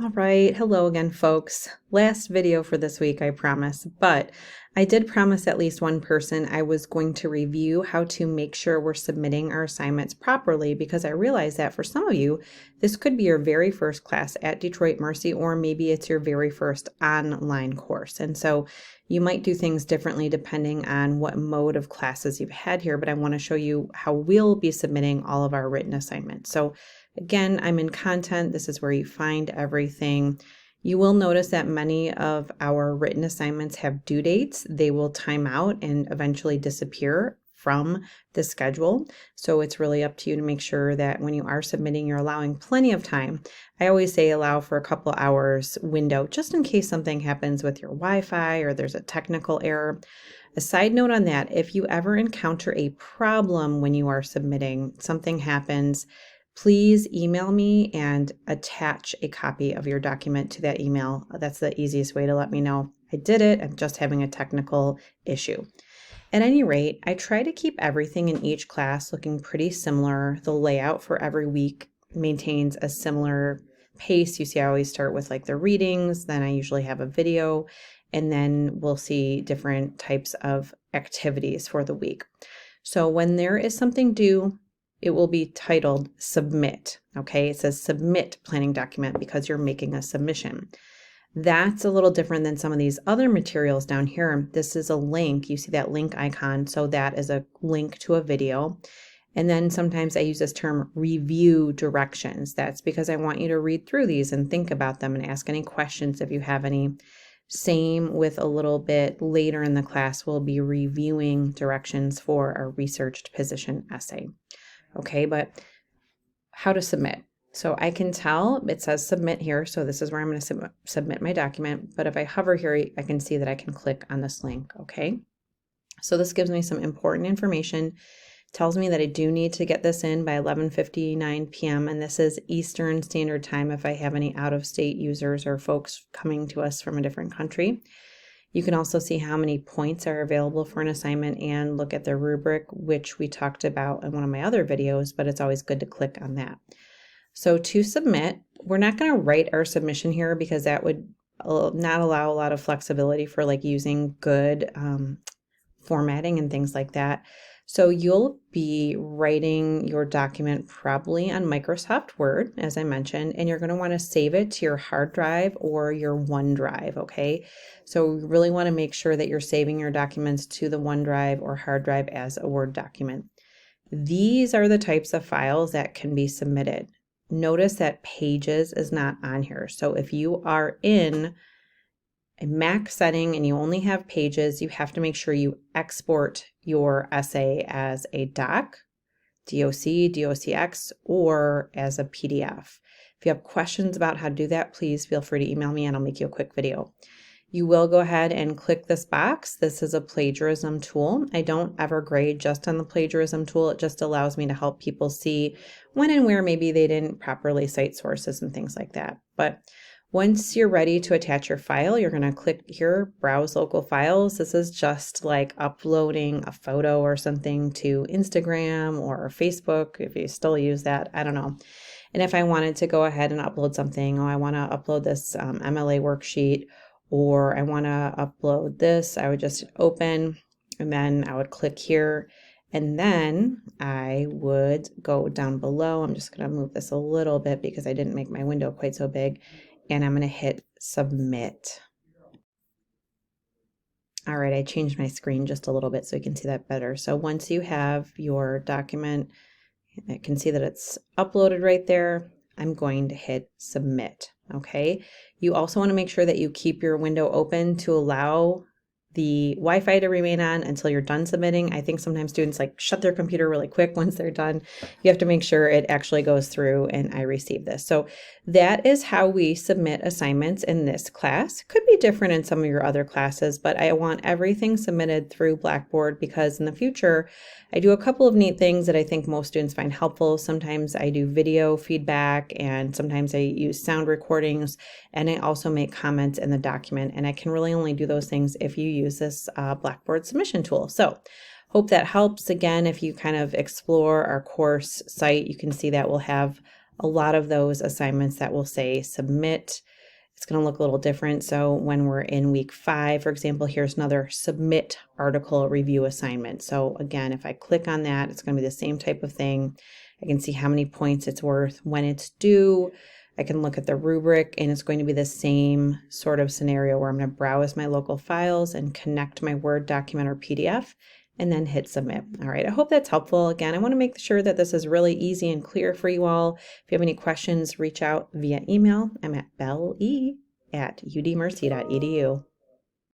All right, hello again, folks. Last video for this week, I promise, but I did promise at least one person I was going to review how to make sure we're submitting our assignments properly, because I realized that for some of you, this could be your very first class at Detroit Mercy, or maybe it's your very first online course. And so you might do things differently depending on what mode of classes you've had here, but I want to show you how we'll be submitting all of our written assignments. So again, I'm in content. This is where you find everything. You will notice that many of our written assignments have due dates. They will time out and eventually disappear from the schedule. So it's really up to you to make sure that when you are submitting, you're allowing plenty of time. I always say allow for a couple hours window, just in case something happens with your Wi-Fi or there's a technical error. A side note on that, if you ever encounter a problem when you are submitting, something happens, please email me and attach a copy of your document to that email. That's the easiest way to let me know I did it. I'm just having a technical issue. At any rate, I try to keep everything in each class looking pretty similar. The layout for every week maintains a similar pace. You see, I always start with like the readings, then I usually have a video, and then we'll see different types of activities for the week. So when there is something due, it will be titled Submit, okay? It says Submit Planning Document because you're making a submission. That's a little different than some of these other materials down here. This is a link. You see that link icon, so that is a link to a video. And then sometimes I use this term review directions. That's because I want you to read through these and think about them and ask any questions if you have any. Same with a little bit later in the class, we'll be reviewing directions for a researched position essay. Okay, but how to submit. So I can tell it says submit here. So this is where I'm going to submit my document. But if I hover here, I can see that I can click on this link. Okay, so this gives me some important information. Tells me that I do need to get this in by 11:59 p.m. and this is Eastern Standard Time if I have any out-of-state users or folks coming to us from a different country. You can also see how many points are available for an assignment and look at the rubric, which we talked about in one of my other videos, but it's always good to click on that. So to submit, we're not going to write our submission here because that would not allow a lot of flexibility for like using good formatting and things like that. So you'll be writing your document probably on Microsoft Word, as I mentioned, and you're going to want to save it to your hard drive or your OneDrive, okay? So we really want to make sure that you're saving your documents to the OneDrive or hard drive as a Word document. These are the types of files that can be submitted. Notice that Pages is not on here. So if you are in a Mac setting and you only have Pages, you have to make sure you export your essay as a doc, docx, or as a PDF. If you have questions about how to do that, please feel free to email me and I'll make you a quick video. You will go ahead and click this box. This is a plagiarism tool. I don't ever grade just on the plagiarism tool. It just allows me to help people see when and where maybe they didn't properly cite sources and things like that. But once you're ready to attach your file, you're going to click here, Browse Local Files. This is just like uploading a photo or something to Instagram or Facebook, if you still use that, I don't know. And if I wanted to go ahead and upload something, oh, I want to upload this MLA worksheet, or I want to upload this, I would just open and then I would click here. And then I would go down below. I'm just going to move this a little bit because I didn't make my window quite so big. And I'm going to hit submit. All right, I changed my screen just a little bit so you can see that better. So once you have your document, I can see that it's uploaded right there. I'm going to hit submit. Okay. You also want to make sure that you keep your window open to allow the Wi-Fi to remain on until you're done submitting. I think sometimes students like shut their computer really quick once they're done. You have to make sure it actually goes through and I receive this. So that is how we submit assignments in this class. Could be different in some of your other classes, but I want everything submitted through Blackboard because in the future, I do a couple of neat things that I think most students find helpful. Sometimes I do video feedback and sometimes I use sound recordings, and I also make comments in the document, and I can really only do those things if you use this Blackboard submission tool. So hope that helps. Again, if you kind of explore our course site, you can see that we'll have a lot of those assignments that will say submit, it's going to look a little different. So when we're in week 5, for example, here's another submit article review assignment. So again, if I click on that, it's going to be the same type of thing. I can see how many points it's worth, when it's due. I can look at the rubric, and it's going to be the same sort of scenario where I'm going to browse my local files and connect my Word document or PDF, and then hit submit. All right, I hope that's helpful. Again, I want to make sure that this is really easy and clear for you all. If you have any questions, reach out via email. I'm at belle@udmercy.edu.